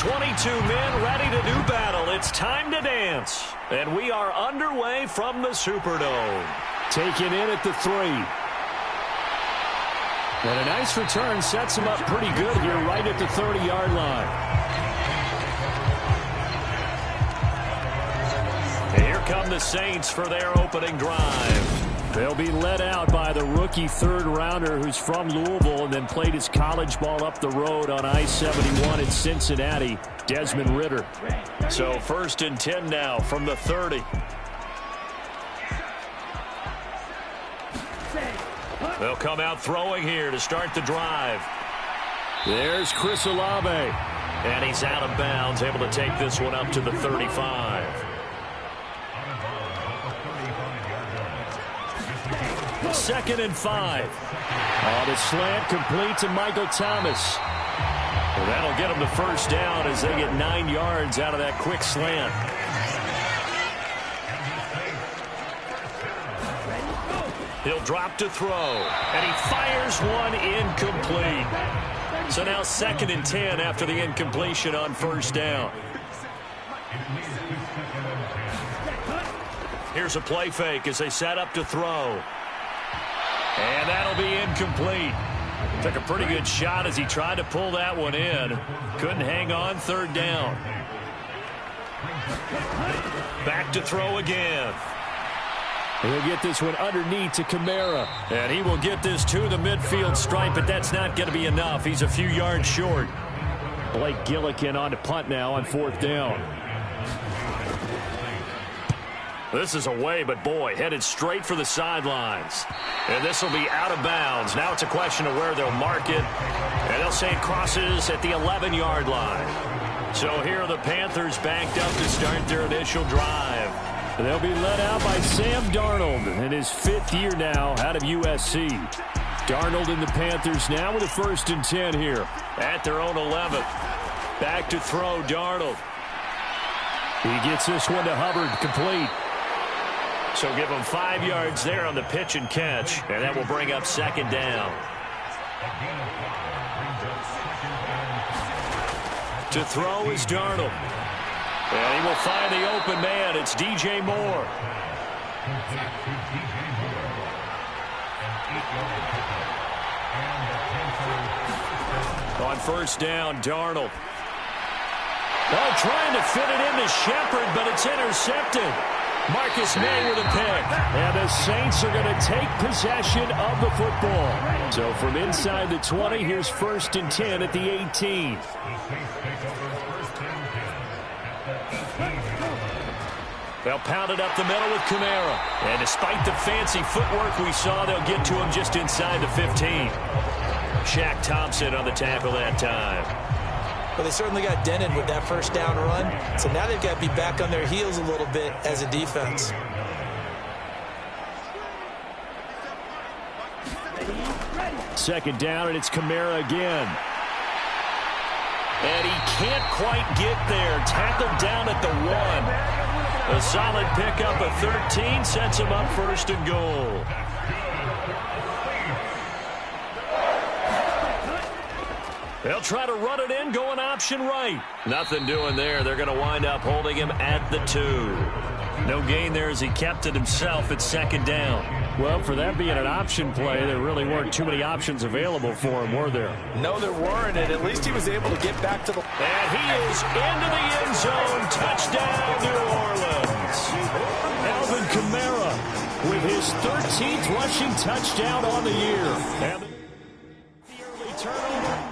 22 men ready to do battle. It's time to dance. And we are underway from the Superdome. Taken in at the 3. And a nice return sets him up pretty good here right at the 30-yard line. And here come the Saints for their opening drive. They'll be led out by the rookie third-rounder who's from Louisville and then played his college ball up the road on I-71 in Cincinnati, Desmond Ridder. So 1st and 10 now from the 30. They'll come out throwing here to start the drive. There's Chris Olave. And he's out of bounds, able to take this one up to the 35. 2nd and 5. On the slant, complete to Michael Thomas. Well, that'll get them the first down as they get 9 yards out of that quick slant. He'll drop to throw, and he fires one incomplete. So now 2nd and 10 after the incompletion on 1st down. Here's a play fake as they set up to throw. And that'll be incomplete. Took a pretty good shot as he tried to pull that one in. Couldn't hang on, 3rd down. Back to throw again. He'll get this one underneath to Kamara. And he will get this to the midfield stripe, but that's not going to be enough. He's a few yards short. Blake Gillikin on to punt now on 4th down. This is away, but boy, headed straight for the sidelines. And this will be out of bounds. Now it's a question of where they'll mark it. And they'll say it crosses at the 11-yard line. So here are the Panthers backed up to start their initial drive. They'll be led out by Sam Darnold in his 5th year now out of USC. Darnold and the Panthers now with a 1st and 10 here. At their own 11th. Back to throw, Darnold. He gets this one to Hubbard, complete. So give him 5 yards there on the pitch and catch, and that will bring up 2nd down. To throw is Darnold. And he will find the open man. It's DJ Moore. On 1st down, Darnold. Oh, trying to fit it into Shepard, but it's intercepted. Marcus May with a pick. And the Saints are going to take possession of the football. So from inside the 20, here's 1st and 10 at the 18. They'll pound it up the middle with Kamara. And despite the fancy footwork we saw, they'll get to him just inside the 15. Shaq Thompson on the tackle that time. Well, they certainly got dented with that 1st down run. So now they've got to be back on their heels a little bit as a defense. Second down, and it's Kamara again. And he can't quite get there. Tackled down at the 1. A solid pickup of 13 sets him up 1st and goal. They'll try to run it in, going option right. Nothing doing there. They're going to wind up holding him at the 2. No gain there as he kept it himself at 2nd down. Well, for that being an option play, there really weren't too many options available for him, were there? No, there weren't, and at least he was able to get back to the... And he is into the end zone. Touchdown, New Orleans. Alvin Kamara with his 13th rushing touchdown on the year. And the early turnover.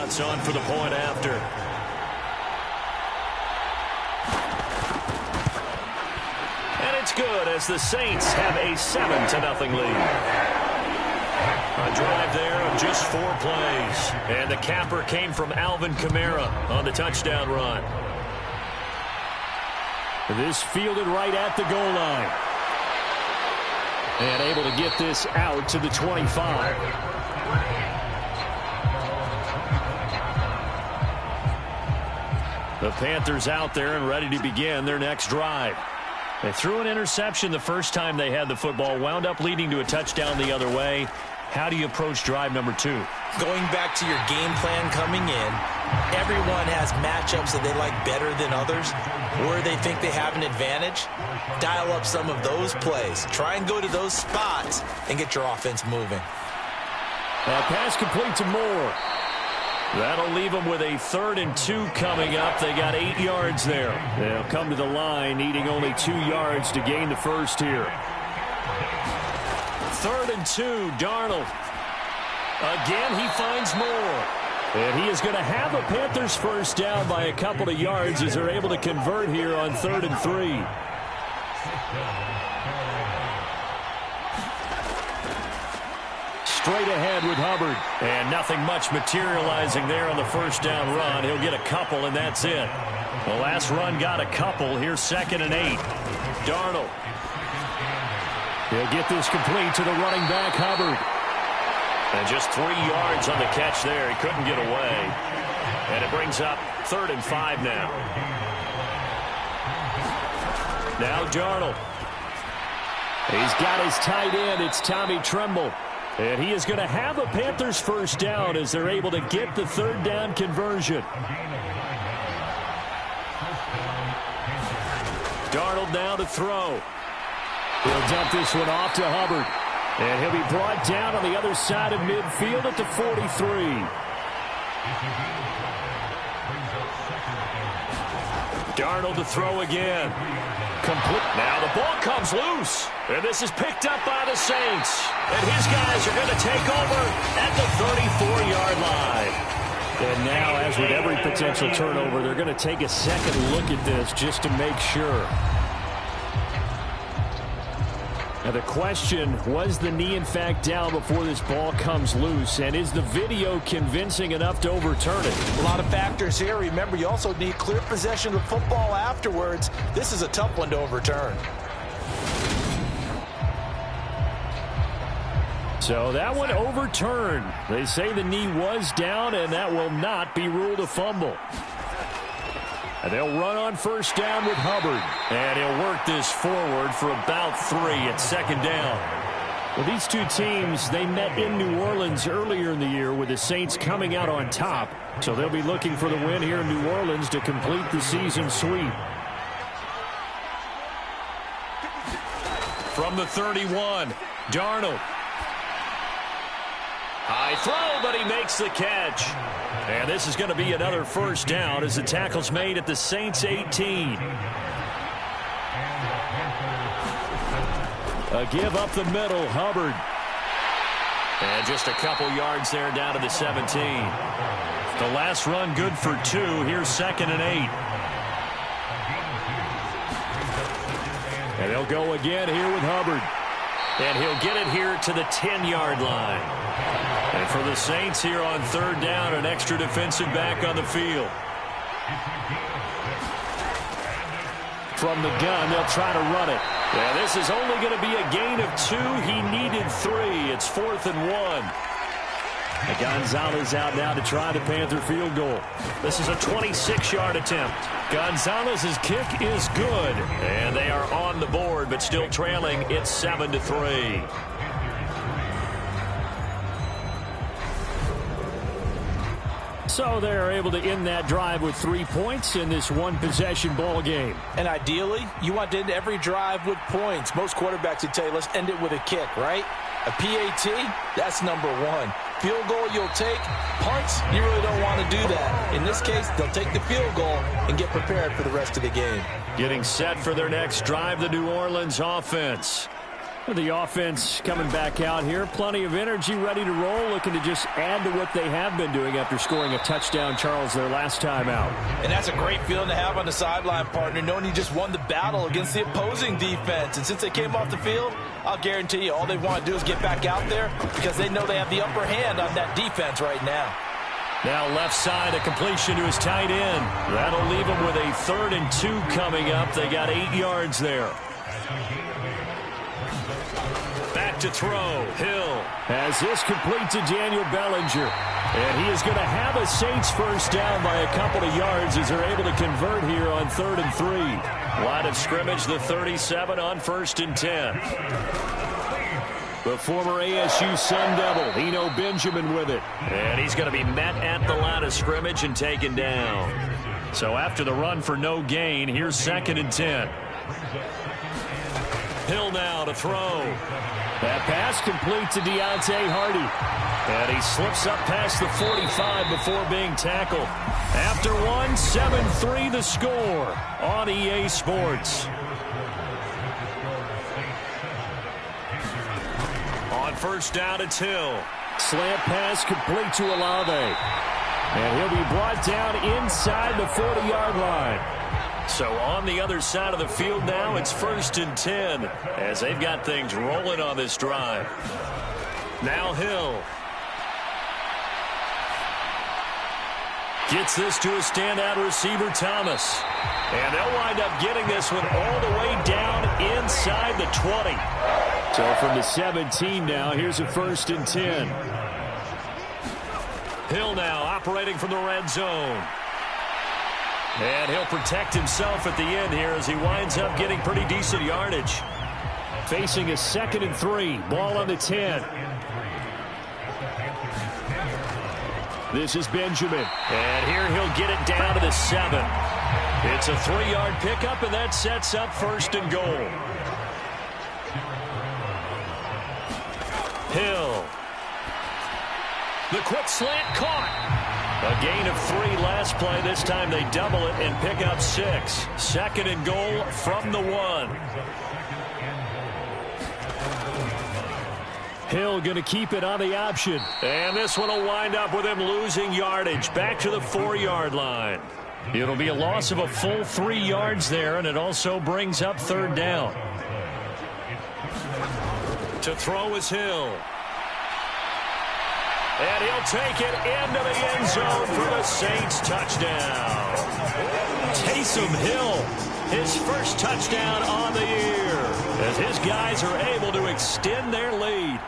Patriots on for the point after. And it's good as the Saints have a 7-0 lead. A drive there of just 4 plays. And the capper came from Alvin Kamara on the touchdown run. This fielded right at the goal line. And able to get this out to the 25. The Panthers out there and ready to begin their next drive. They threw an interception the first time they had the football, wound up leading to a touchdown the other way. How do you approach drive number 2? Going back to your game plan coming in, everyone has matchups that they like better than others, where they think they have an advantage. Dial up some of those plays. Try and go to those spots and get your offense moving. Pass complete to Moore. That'll leave them with a 3rd and 2 coming up. They got 8 yards there. They'll come to the line needing only 2 yards to gain the first here. 3rd and 2, Darnold. Again, he finds Moore. And he is going to have a Panthers first down by a couple of yards as they're able to convert here on 3rd and 3. Straight ahead with Hubbard. And nothing much materializing there on the first down run. He'll get a couple, and that's it. The last run got a couple. Here's 2nd and 8. Darnold. He'll get this complete to the running back, Hubbard. And just 3 yards on the catch there. He couldn't get away. And it brings up 3rd and 5 now. Now Darnold. He's got his tight end. It's Tommy Tremble. And he is going to have a Panthers first down as they're able to get the 3rd down conversion. Darnold now to throw. He'll dump this one off to Hubbard. And he'll be brought down on the other side of midfield at the 43. Darnold to throw again. Complete. Now the ball comes loose. And this is picked up by the Saints. And his guys are going to take over at the 34-yard line. And now, as with every potential turnover, they're going to take a second look at this just to make sure. Now the question, was the knee in fact down before this ball comes loose? And is the video convincing enough to overturn it? A lot of factors here. Remember, you also need clear possession of the football afterwards. This is a tough one to overturn. So that one overturned. They say the knee was down, and that will not be ruled a fumble. And they'll run on first down with Hubbard. And he'll work this forward for about 3 at 2nd down. Well, these two teams, they met in New Orleans earlier in the year with the Saints coming out on top. So they'll be looking for the win here in New Orleans to complete the season sweep. From the 31, Darnold. High throw, but he makes the catch. And this is going to be another first down as the tackle's made at the Saints 18. A give up the middle, Hubbard. And just a couple yards there down to the 17. The last run good for 2. Here's 2nd and 8. And they'll go again here with Hubbard. And he'll get it here to the 10-yard line. And for the Saints here on 3rd down, an extra defensive back on the field. From the gun, they'll try to run it. Yeah, this is only going to be a gain of 2. He needed 3. It's 4th and 1. And Gonzalez out now to try the Panther field goal. This is a 26-yard attempt. Gonzalez's kick is good. And they are on the board, but still trailing. It's 7-3. So they're able to end that drive with 3 points in this one-possession ball game. And ideally, you want to end every drive with points. Most quarterbacks would tell you, let's end it with a kick, right? A PAT, that's number 1. Field goal you'll take. Punts, you really don't want to do that. In this case, they'll take the field goal and get prepared for the rest of the game. Getting set for their next drive, the New Orleans offense. The offense coming back out here. Plenty of energy, ready to roll, looking to just add to what they have been doing after scoring a touchdown, Charles, their last time out. And that's a great feeling to have on the sideline, partner, knowing you just won the battle against the opposing defense. And since they came off the field, I'll guarantee you all they want to do is get back out there because they know they have the upper hand on that defense right now. Now left side, a completion to his tight end. That'll leave him with a 3rd and 2 coming up. They got 8 yards there. Back to throw. Hill has this complete to Daniel Bellinger. And he is going to have a Saints first down by a couple of yards as they're able to convert here on 3rd and 3. Line of scrimmage, the 37 on 1st and 10. The former ASU Sun Devil, Eno Benjamin with it. And he's going to be met at the line of scrimmage and taken down. So after the run for no gain, here's 2nd and 10. Hill now to throw. That pass complete to Deontay Hardy. And he slips up past the 45 before being tackled. After one, 7-3 the score on EA Sports. On 1st down, it's Hill. Slant pass complete to Olave. And he'll be brought down inside the 40-yard line. So on the other side of the field now, it's 1st and 10 as they've got things rolling on this drive. Now Hill gets this to a standout receiver, Thomas. And they'll wind up getting this one all the way down inside the 20. So from the 17 now, here's a 1st and 10. Hill now operating from the red zone. And he'll protect himself at the end here as he winds up getting pretty decent yardage. Facing a 2nd and 3. Ball on the 10. This is Benjamin. And here he'll get it down to the 7. It's a 3-yard pickup, and that sets up 1st and goal. Hill. The quick slant caught. A gain of 3 last play. This time they double it and pick up 6. 2nd and goal from the 1. Hill going to keep it on the option. And this one will wind up with him losing yardage. Back to the 4-yard line. It'll be a loss of a full 3 yards there, and it also brings up 3rd down. To throw is Hill. And he'll take it into the end zone for the Saints touchdown. Taysom Hill, his first touchdown on the year, as his guys are able to extend their lead.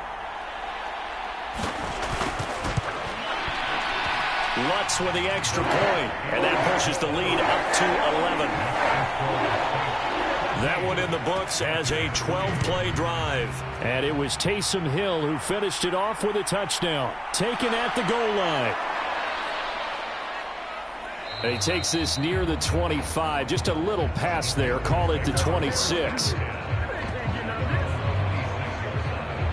Lutz with the extra point, and that pushes the lead up to 11. That one in the books as a 12-play drive. And it was Taysom Hill who finished it off with a touchdown. Taken at the goal line. And he takes this near the 25. Just a little pass there. Call it the 26.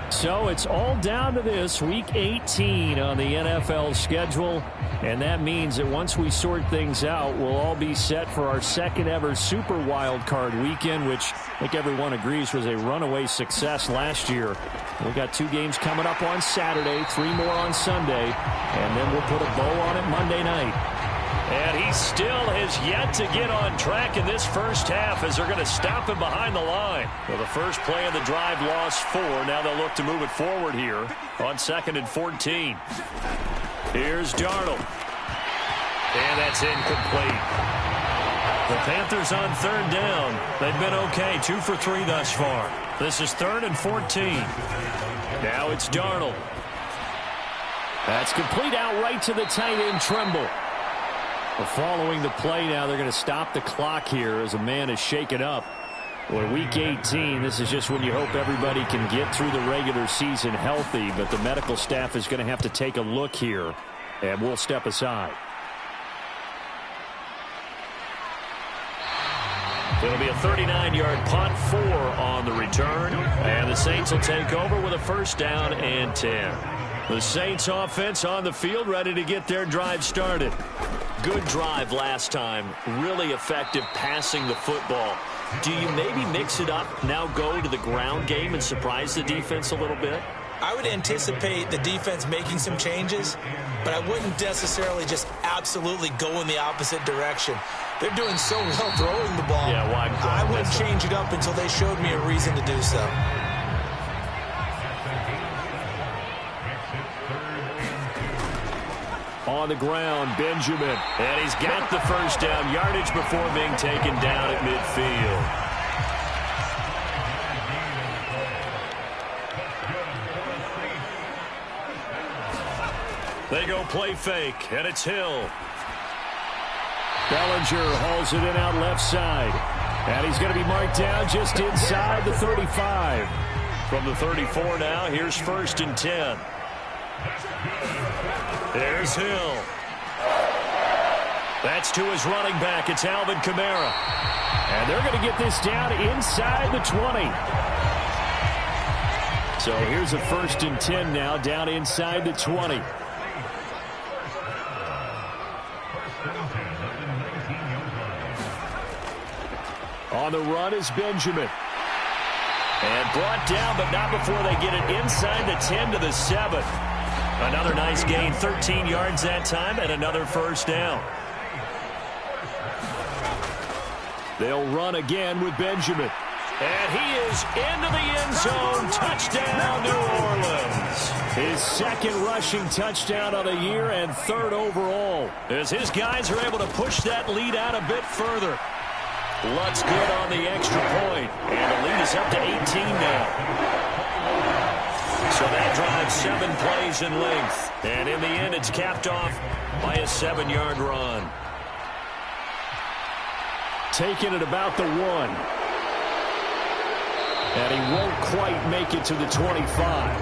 So it's all down to this, Week 18 on the NFL schedule. And that means that once we sort things out, we'll all be set for our 2nd ever Super Wild Card weekend, which I think everyone agrees was a runaway success last year. We've got 2 games coming up on Saturday, 3 more on Sunday, and then we'll put a bow on it Monday night. And he still has yet to get on track in this first half as they're going to stop him behind the line. Well, the first play of the drive lost 4. Now they'll look to move it forward here on 2nd and 14. Here's Darnold. And that's incomplete. The Panthers on 3rd down. They've been okay. 2 for 3 thus far. This is 3rd and 14. Now it's Darnold. That's complete out right to the tight end, Tremble. Well, following the play now, they're going to stop the clock here as a man is shaken up. Well, Week 18, this is just when you hope everybody can get through the regular season healthy, but the medical staff is going to have to take a look here, and we'll step aside. It'll be a 39-yard punt, 4 on the return, and the Saints will take over with a 1st down and 10. The Saints offense on the field, ready to get their drive started. Good drive last time. Really effective passing the football. Do you maybe mix it up, now go to the ground game and surprise the defense a little bit? I would anticipate the defense making some changes, but I wouldn't necessarily just absolutely go in the opposite direction. They're doing so well throwing the ball. Yeah, well, I wouldn't change it up until they showed me a reason to do so. On the ground, Benjamin. And he's got the first down, yardage before being taken down at midfield. They go play fake, and it's Hill. Bellinger hauls it in out left side. And he's going to be marked down just inside the 35. From the 34 now, here's 1st and 10. There's Hill. That's to his running back. It's Alvin Kamara. And they're going to get this down inside the 20. So here's a 1st and 10 now, down inside the 20. On the run is Benjamin. And brought down, but not before they get it inside the 10 to the 7. Another nice gain, 13 yards that time, and another first down. They'll run again with Benjamin. And he is into the end zone. Touchdown, New Orleans. His 2nd rushing touchdown of the year and 3rd overall. As his guys are able to push that lead out a bit further. Lutt's good on the extra point. And the lead is up to 18 now. So that drives 7 plays in length. And in the end, it's capped off by a 7-yard run. Taking it about the 1. And he won't quite make it to the 25.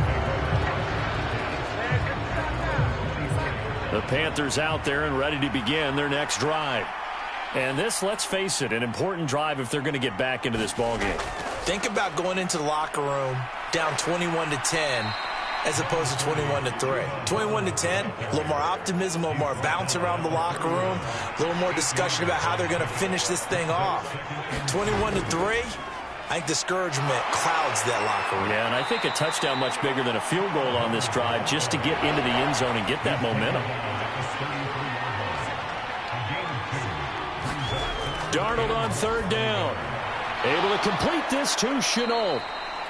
The Panthers out there and ready to begin their next drive. And this, let's face it, an important drive if they're going to get back into this ballgame. Think about going into the locker room down 21-10 as opposed to 21-3. 21-10, a little more optimism, a little more bounce around the locker room, a little more discussion about how they're going to finish this thing off. 21-3, I think discouragement clouds that locker room. Yeah, and I think a touchdown much bigger than a field goal on this drive just to get into the end zone and get that momentum. Darnold on 3rd down. Able to complete this to Chenault.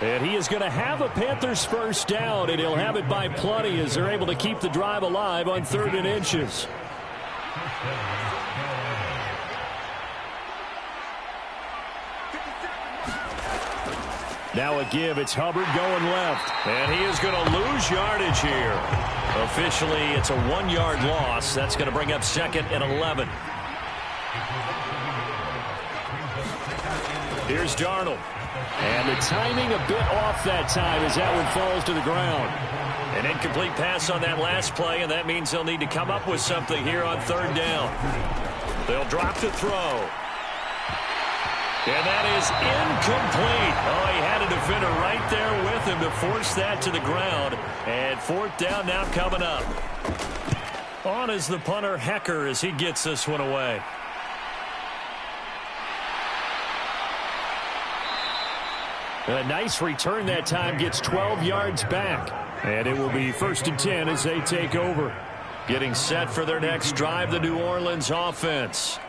And he is going to have a Panthers first down, and he'll have it by plenty as they're able to keep the drive alive on 3rd and inches. Now a give. It's Hubbard going left. And he is going to lose yardage here. Officially, it's a 1-yard loss. That's going to bring up 2nd and 11. Here's Darnold. And the timing a bit off that time as that one falls to the ground. An incomplete pass on that last play, and that means they'll need to come up with something here on 3rd down. They'll drop the throw. And that is incomplete. Oh, he had a defender right there with him to force that to the ground. And 4th down now coming up. On is the punter, Hecker, as he gets this one away. A nice return that time, gets 12 yards back. And it will be 1st and 10 as they take over. Getting set for their next drive, the New Orleans offense.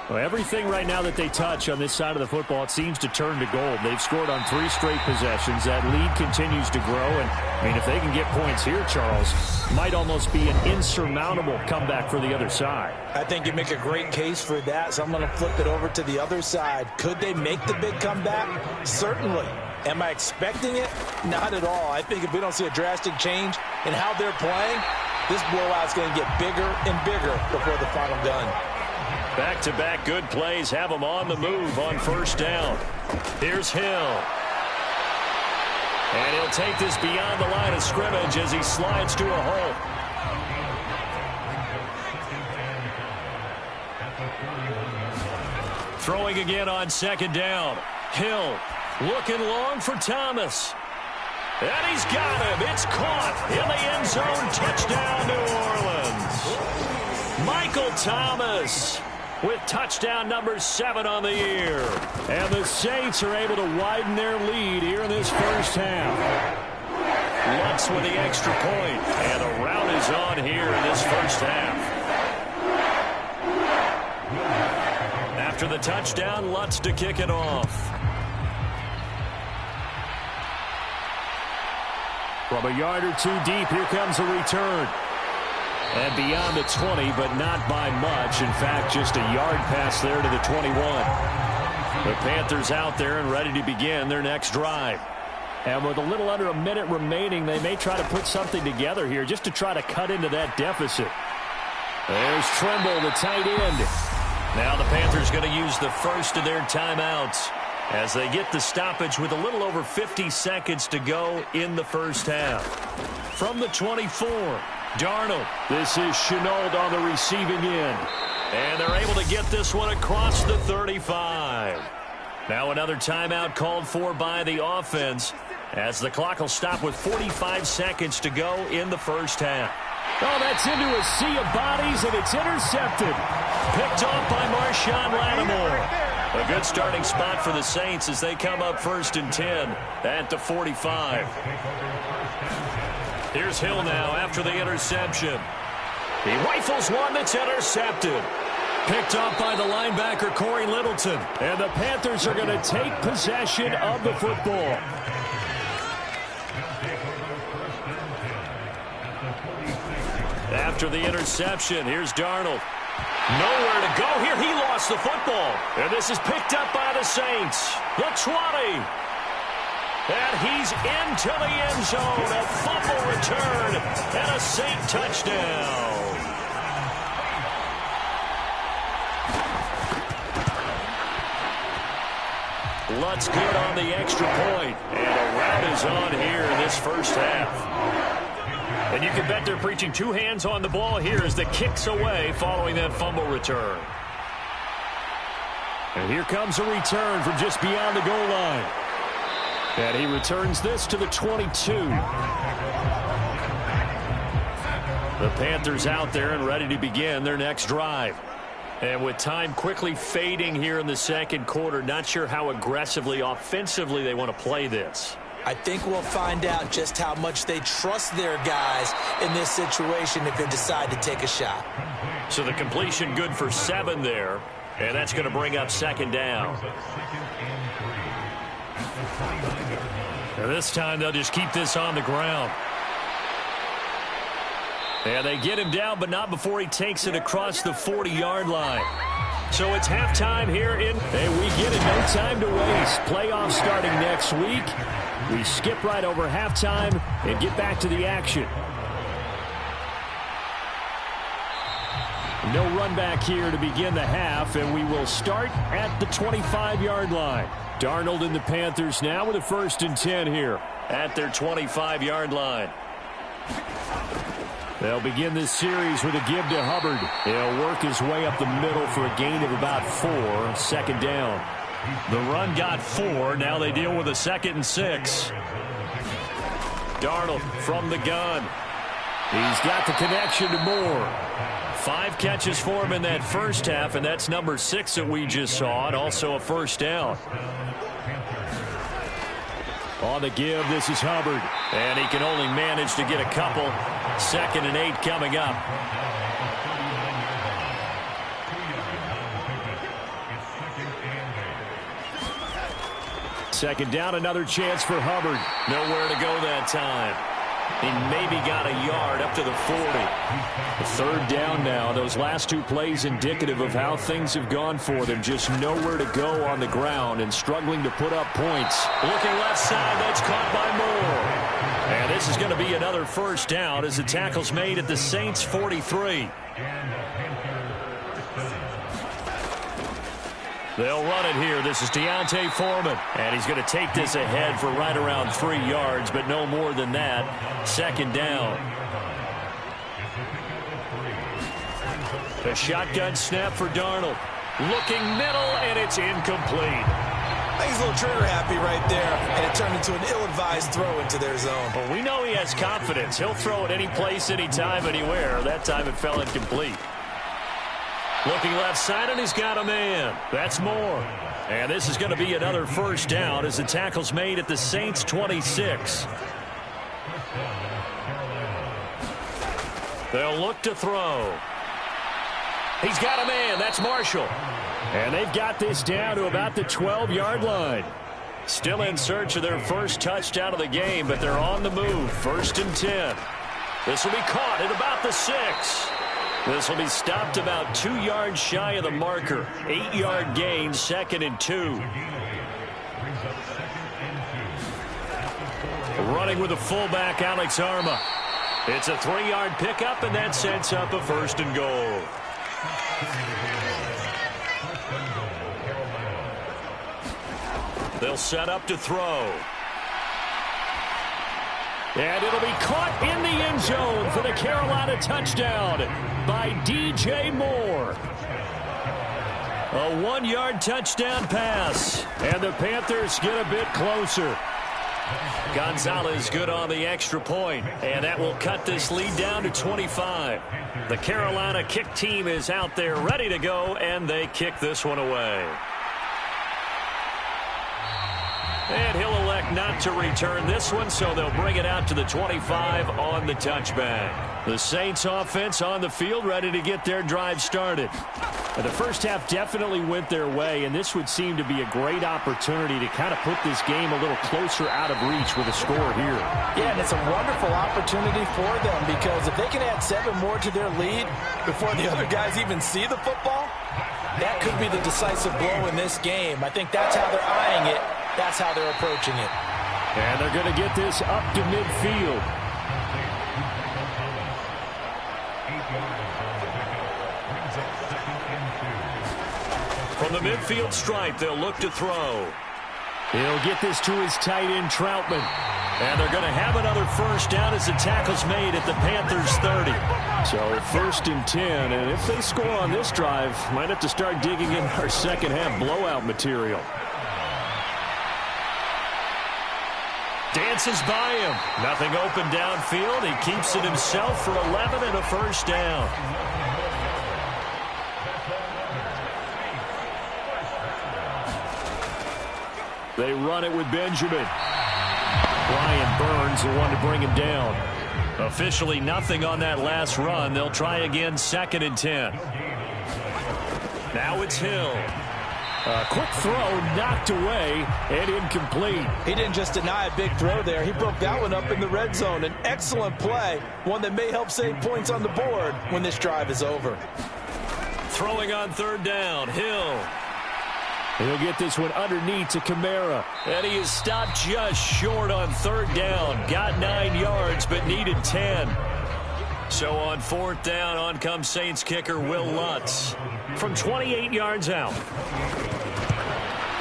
Well, everything right now that they touch on this side of the football, it seems to turn to gold. They've scored on 3 straight possessions. That lead continues to grow. And, I mean, if they can get points here, Charles, might almost be an insurmountable comeback for the other side. I think you make a great case for that, so I'm going to flip it over to the other side. Could they make the big comeback? Certainly. Am I expecting it? Not at all. I think if we don't see a drastic change in how they're playing, this blowout's going to get bigger and bigger before the final gun. Back-to-back good plays have them on the move on 1st down. Here's Hill. And he'll take this beyond the line of scrimmage as he slides to a hole. Throwing again on 2nd down. Hill looking long for Thomas. And he's got him. It's caught in the end zone. Touchdown, New Orleans. Michael Thomas with touchdown number 7 on the year. And the Saints are able to widen their lead here in this first half. Lutz with the extra point, and the rout is on here in this first half. After the touchdown, Lutz to kick it off. From a yard or two deep, here comes a return. And beyond the 20, but not by much. In fact, just a yard pass there to the 21. The Panthers out there and ready to begin their next drive. And with a little under a minute remaining, they may try to put something together here just to try to cut into that deficit. There's Trimble, the tight end. Now the Panthers going to use the first of their timeouts as they get the stoppage with a little over 50 seconds to go in the first half. From the 24, Darnold. This is Chenault on the receiving end. And they're able to get this one across the 35. Now another timeout called for by the offense as the clock will stop with 45 seconds to go in the first half. Oh, that's into a sea of bodies, and it's intercepted. Picked off by Marshawn Lattimore. A good starting spot for the Saints as they come up 1st and 10 at the 45. Here's Hill now after the interception. He rifles one that's intercepted. Picked off by the linebacker, Corey Littleton. And the Panthers are going to take possession of the football. After the interception, here's Darnold. Nowhere to go here. He lost the football. And this is picked up by the Saints. The 20. And he's into the end zone. A fumble return and a Saint touchdown. Lutz good on the extra point. And a rout is on here in this first half. And you can bet they're preaching two hands on the ball here as the kick's away following that fumble return. And here comes a return from just beyond the goal line. And he returns this to the 22. The Panthers out there and ready to begin their next drive. And with time quickly fading here in the second quarter, not sure how aggressively, offensively they want to play this. I think we'll find out just how much they trust their guys in this situation if they decide to take a shot. So the completion good for 7 there, and that's going to bring up 2nd down. And this time they'll just keep this on the ground. And they get him down, but not before he takes it across the 40-yard line. So it's halftime here and we get it. No time to waste. Playoffs starting next week. We skip right over halftime and get back to the action. No run back here to begin the half, and we will start at the 25-yard line. Darnold and the Panthers now with a 1st and 10 here at their 25-yard line. They'll begin this series with a give to Hubbard. He'll work his way up the middle for a gain of about 4, 2nd down. The run got 4. Now they deal with a 2nd and 6. Darnold from the gun. He's got the connection to Moore. 5 catches for him in that first half, and that's number 6 that we just saw, and also a 1st down. On the give, this is Hubbard. And he can only manage to get a couple. 2nd and 8 coming up. Second down, another chance for Hubbard. Nowhere to go that time. He maybe got a yard up to the 40. The 3rd down now. Those last 2 plays indicative of how things have gone for them. Just nowhere to go on the ground and struggling to put up points. Looking left side, that's caught by Moore. And this is going to be another 1st down as the tackle's made at the Saints' 43. They'll run it here. This is Deontay Foreman. And he's going to take this ahead for right around 3 yards, but no more than that. 2nd down. A shotgun snap for Darnold. Looking middle, and it's incomplete. I think he's a little trigger happy right there, and it turned into an ill-advised throw into their zone. Well, we know he has confidence. He'll throw it any place, anytime, anywhere. That time it fell incomplete. Looking left side, and he's got a man. That's Moore. And this is going to be another first down as the tackle's made at the Saints' 26. They'll look to throw. He's got a man. That's Marshall. And they've got this down to about the 12-yard line. Still in search of their first touchdown of the game, but they're on the move. 1st and 10. This will be caught at about the 6. This will be stopped about 2 yards shy of the marker. 8-yard gain, 2nd and 2. Running with the fullback, Alex Arma. It's a 3-yard pickup, and that sets up a 1st and goal. They'll set up to throw. And it'll be caught in the end zone for the Carolina touchdown by DJ Moore. A 1-yard touchdown pass. And the Panthers get a bit closer. Gonzalez good on the extra point. And that will cut this lead down to 25. The Carolina kick team is out there ready to go, and they kick this one away. And he'll elect not to return this one, so they'll bring it out to the 25 on the touchback. The Saints offense on the field ready to get their drive started. And the first half definitely went their way, and this would seem to be a great opportunity to kind of put this game a little closer out of reach with a score here. Yeah, and it's a wonderful opportunity for them, because if they can add 7 more to their lead before the other guys even see the football, that could be the decisive blow in this game. I think that's how they're eyeing it. That's how they're approaching it. And they're going to get this up to midfield. From the midfield stripe, they'll look to throw. He'll get this to his tight end, Troutman. And they're going to have another first down as the tackle's made at the Panthers' 30. So 1st and 10, and if they score on this drive, might have to start digging in our second half blowout material. Dances by him. Nothing open downfield. He keeps it himself for 11 and a first down. They run it with Benjamin. Brian Burns, the one to bring him down. Officially nothing on that last run. They'll try again, 2nd and 10. Now it's Hill. A quick throw knocked away and incomplete. He didn't just deny a big throw there. He broke that one up in the red zone. An excellent play, one that may help save points on the board when this drive is over. Throwing on 3rd down, Hill. He'll get this one underneath to Kamara. And he is stopped just short on 3rd down. Got 9 yards, but needed 10. So on 4th down, on comes Saints kicker Will Lutz from 28 yards out.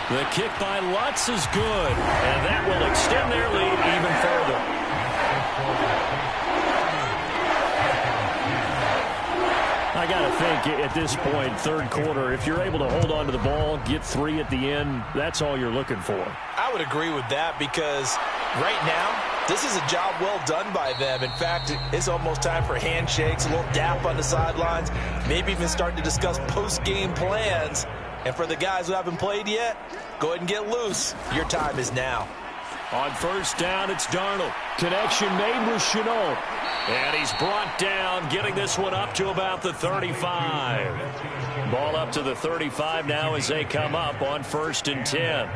The kick by Lutz is good, and that will extend their lead even further. I got to think at this point, 3rd quarter, if you're able to hold on to the ball, get 3 at the end, that's all you're looking for. I would agree with that, because right now, this is a job well done by them. In fact, it's almost time for handshakes, a little dap on the sidelines, maybe even starting to discuss post-game plans. And for the guys who haven't played yet, go ahead and get loose. Your time is now. On 1st down, it's Darnold. Connection made with Chenault. And he's brought down, getting this one up to about the 35. Ball up to the 35 now as they come up on 1st and 10.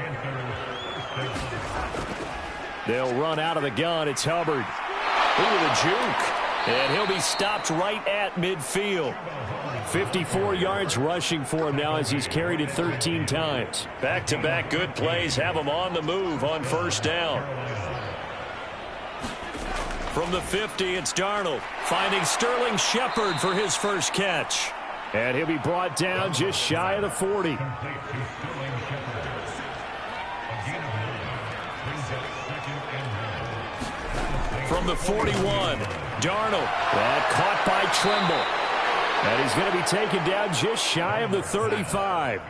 They'll run out of the gun. It's Hubbard. Ooh, the juke. And he'll be stopped right at midfield. 54 yards rushing for him now as he's carried it 13 times. Back-to-back good plays have him on the move on 1st down. From the 50, it's Darnold finding Sterling Shepard for his first catch. And he'll be brought down just shy of the 40. From the 41, Darnold. That caught by Trimble. And he's going to be taken down just shy of the 35.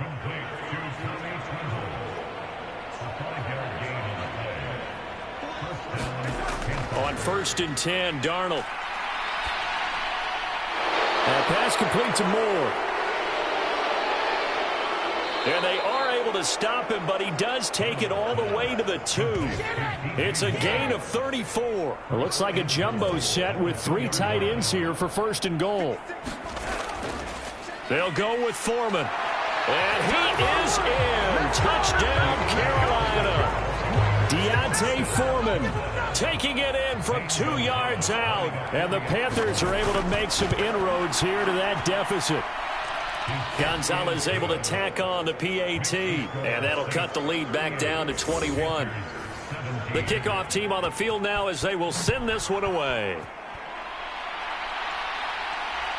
On 1st and 10, Darnold. And pass complete to Moore. And they are able to stop him, but he does take it all the way to the 2. It's a gain of 34. It looks like a jumbo set with 3 tight ends here for 1st and goal. They'll go with Foreman. And he is in. Touchdown, Carolina. Deontay Foreman taking it in from 2 yards out. And the Panthers are able to make some inroads here to that deficit. Gonzalez able to tack on the PAT. And that'll cut the lead back down to 21. The kickoff team on the field now as they will send this one away.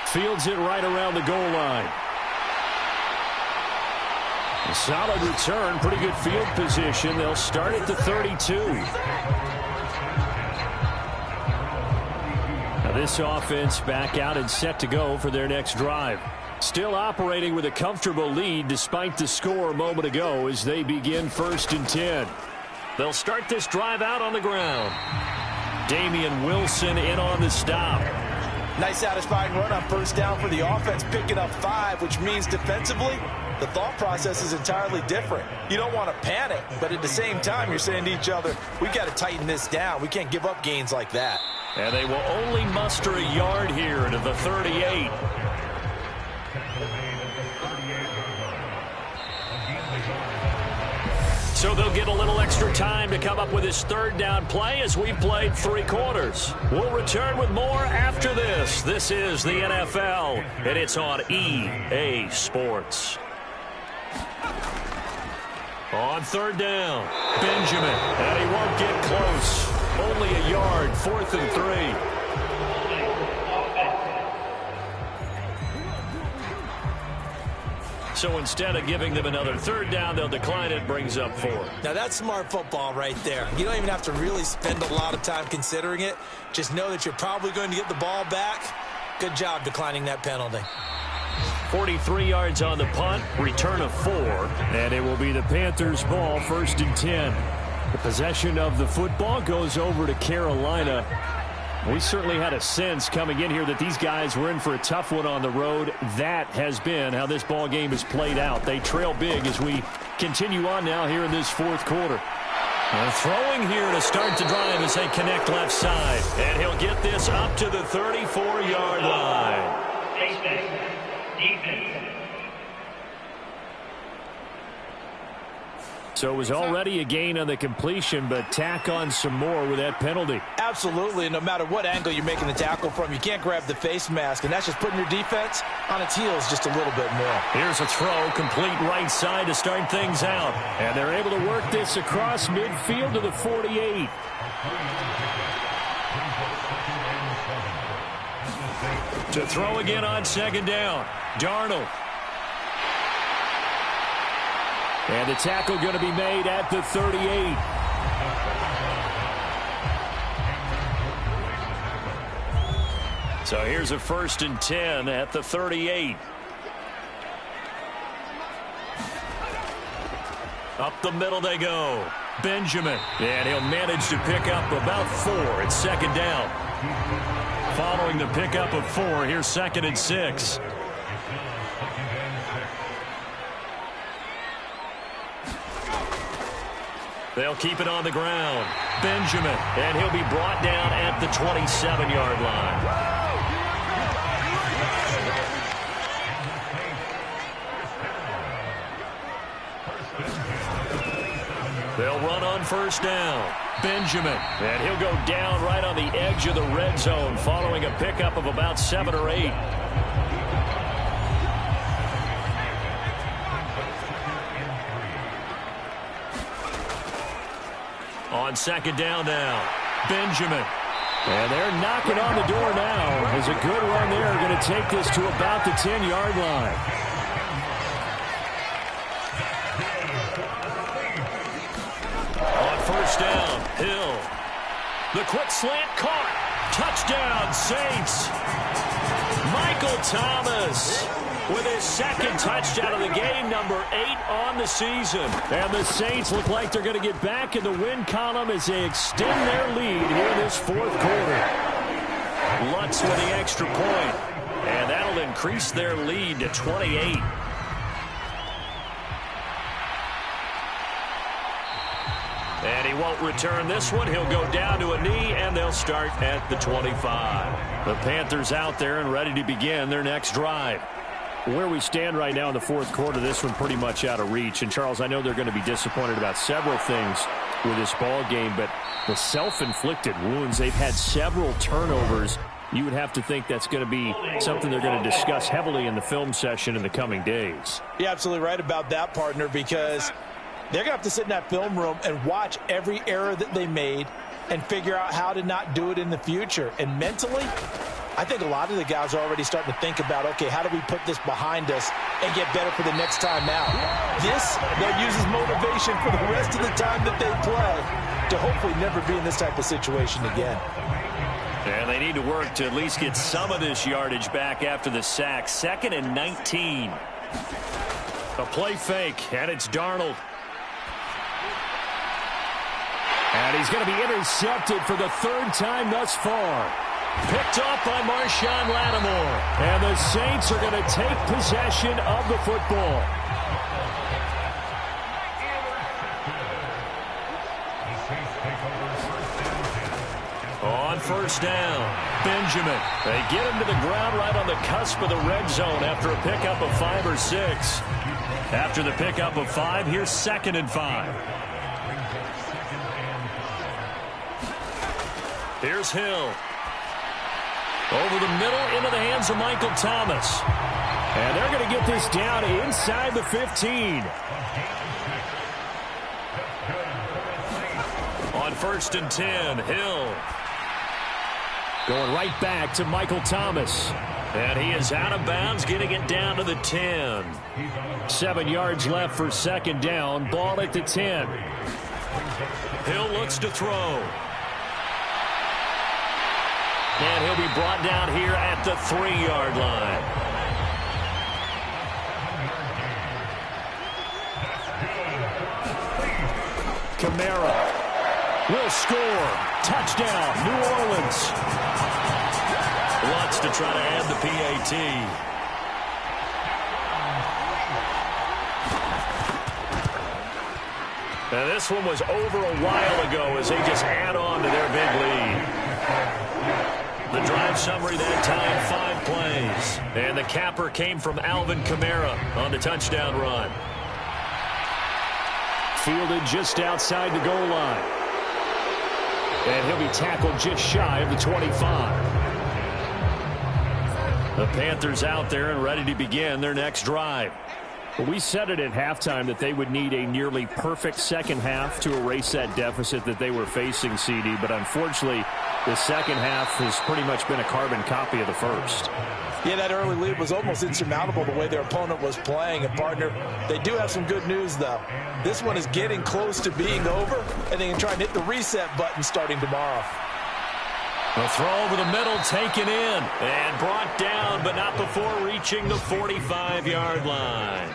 Fields it right around the goal line. A solid return, pretty good field position. They'll start at the 32. Now this offense back out and set to go for their next drive. Still operating with a comfortable lead despite the score a moment ago as they begin 1st and 10. They'll start this drive out on the ground. Damian Wilson in on the stop. Nice satisfying run on 1st down for the offense, picking up 5, which means defensively, the thought process is entirely different. You don't want to panic, but at the same time, you're saying to each other, we've got to tighten this down. We can't give up gains like that. And they will only muster a yard here to the 38. So they'll get a little extra time to come up with his 3rd down play as we've played 3 quarters. We'll return with more after this. This is the NFL, and it's on EA Sports. On 3rd down, Benjamin, and he won't get close. Only a yard, 4th and 3. So instead of giving them another 3rd down, they'll decline it, brings up 4. Now that's smart football right there. You don't even have to really spend a lot of time considering it. Just know that you're probably going to get the ball back. Good job declining that penalty. 43 yards on the punt, return of 4, and it will be the Panthers' ball, 1st and 10. The possession of the football goes over to Carolina. We certainly had a sense coming in here that these guys were in for a tough one on the road. That has been how this ball game has played out. They trail big as we continue on now here in this 4th quarter. Throwing here to start the drive as they connect left side. And he'll get this up to the 34-yard line. So it was already a gain on the completion, but tack on some more with that penalty. Absolutely. No matter what angle you're making the tackle from, you can't grab the face mask, and that's just putting your defense on its heels just a little bit more. Here's a throw, complete right side to start things out. And they're able to work this across midfield to the 48. To throw again on 2nd down, Darnold. And the tackle going to be made at the 38. So here's a 1st and 10 at the 38. Up the middle they go. Benjamin. And he'll manage to pick up about 4. It's 2nd down. Following the pickup of 4, here's 2nd and 6. They'll keep it on the ground. Benjamin, and he'll be brought down at the 27-yard line. They'll run on 1st down. Benjamin, and he'll go down right on the edge of the red zone following a pickup of about 7 or 8. On 2nd down now, Benjamin. And they're knocking on the door now. There's a good run there. Going to take this to about the 10-yard line. On 1st down, Hill. The quick slant caught. Touchdown, Saints. Michael Thomas with his 2nd touchdown of the game, number 8 on the season. And the Saints look like they're going to get back in the win column as they extend their lead here in this 4th quarter. Lutz with the extra point, and that'll increase their lead to 28. And he won't return this one. He'll go down to a knee, and they'll start at the 25. The Panthers out there and ready to begin their next drive. Where we stand right now in the fourth quarter, this one pretty much out of reach. And, Charles, I know they're going to be disappointed about several things with this ball game, but the self-inflicted wounds, they've had several turnovers. You would have to think that's going to be something they're going to discuss heavily in the film session in the coming days. You're absolutely right about that, partner, because they're going to have to sit in that film room and watch every error that they made and figure out how to not do it in the future. And mentally, I think a lot of the guys are already starting to think about, okay, how do we put this behind us and get better for the next time out? This, they'll use as motivation for the rest of the time that they play to hopefully never be in this type of situation again. And they need to work to at least get some of this yardage back after the sack. 2nd and 19. A play fake, and it's Darnold. And he's going to be intercepted for the 3rd time thus far. Picked off by Marshawn Lattimore. And the Saints are going to take possession of the football. On first down, Benjamin. They get him to the ground right on the cusp of the red zone after a pickup of 5 or 6. After the pickup of 5, here's 2nd and 5. Here's Hill. Over the middle into the hands of Michael Thomas. And they're going to get this down inside the 15. On 1st and 10, Hill. Going right back to Michael Thomas. And he is out of bounds, getting it down to the 10. 7 yards left for 2nd down. Ball at the 10. Hill looks to throw. And he'll be brought down here at the 3-yard line. Kamara will score. Touchdown, New Orleans. Wants to try to add the PAT. Now this one was over a while ago as they just add on to their big lead. The drive summary that time, 5 plays. And the capper came from Alvin Kamara on the touchdown run. Fielded just outside the goal line. And he'll be tackled just shy of the 25. The Panthers out there and ready to begin their next drive. We said it at halftime that they would need a nearly perfect second half to erase that deficit that they were facing, CD. But unfortunately, the second half has pretty much been a carbon copy of the first. Yeah, that early lead was almost insurmountable the way their opponent was playing. And, partner, they do have some good news, though. This one is getting close to being over, and they can try and hit the reset button starting tomorrow. The throw over the middle, taken in, and brought down, but not before reaching the 45-yard line.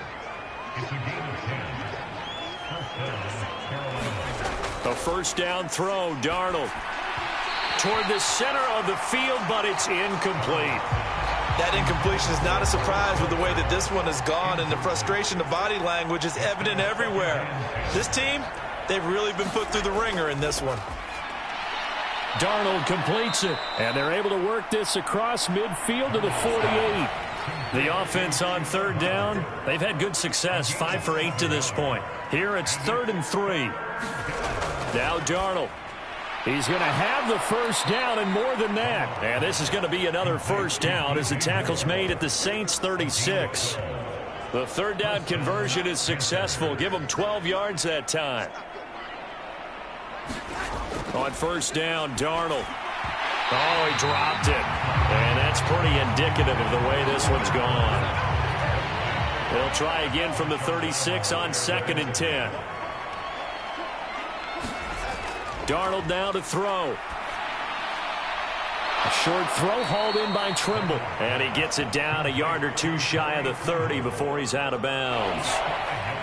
A first down throw, Darnold. Toward the center of the field, but it's incomplete. That incompletion is not a surprise with the way that this one has gone, and the frustration, the body language is evident everywhere. This team, they've really been put through the ringer in this one. Darnold completes it, and they're able to work this across midfield to the 48. The offense on 3rd down, they've had good success, 5 for 8 to this point. Here it's 3rd and 3. Now Darnold. He's going to have the first down and more than that. And this is going to be another first down as the tackle's made at the Saints 36. The 3rd down conversion is successful. Give them 12 yards that time. On first down, Darnold. Oh, he dropped it. And that's pretty indicative of the way this one's gone. They'll try again from the 36 on 2nd and 10. Darnold now to throw. A short throw hauled in by Trimble. And he gets it down a yard or 2 shy of the 30 before he's out of bounds.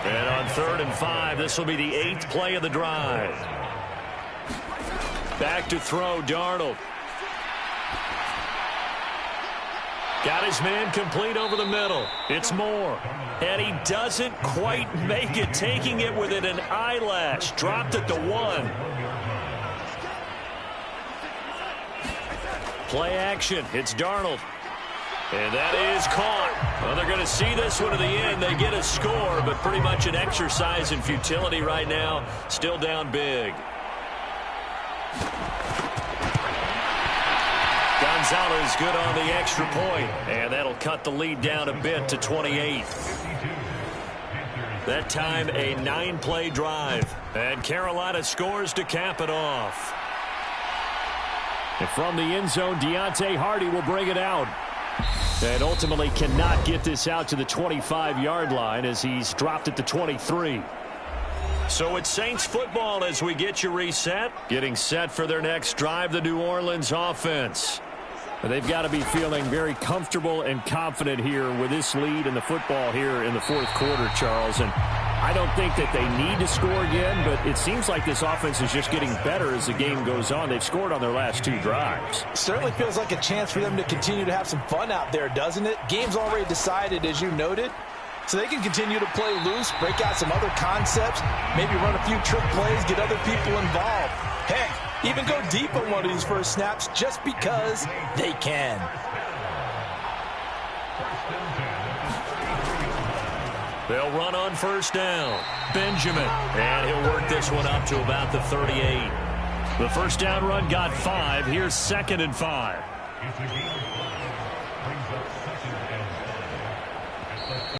And on 3rd and 5, this will be the 8th play of the drive. Back to throw, Darnold. Got his man complete over the middle. It's Moore. And he doesn't quite make it, taking it within an eyelash. Dropped it to 1. Play action. It's Darnold. And that is caught. Well, they're going to see this one to the end. They get a score, but pretty much an exercise in futility right now. Still down big. Gonzalez good on the extra point, and that'll cut the lead down a bit to 28. That time a 9-play drive, and Carolina scores to cap it off. And from the end zone, Deontay Hardy will bring it out. And ultimately cannot get this out to the 25-yard line as he's dropped it to 23. So it's Saints football as we get you reset. Getting set for their next drive, the New Orleans offense. They've got to be feeling very comfortable and confident here with this lead in the football here in the fourth quarter, Charles. And I don't think that they need to score again, but it seems like this offense is just getting better as the game goes on. They've scored on their last 2 drives. Certainly feels like a chance for them to continue to have some fun out there, doesn't it? Game's already decided, as you noted. So they can continue to play loose, break out some other concepts, maybe run a few trick plays, get other people involved. Heck, even go deep on one of these first snaps just because they can. They'll run on first down. Benjamin. And he'll work this one up to about the 38. The first down run got 5. Here's 2nd and 5.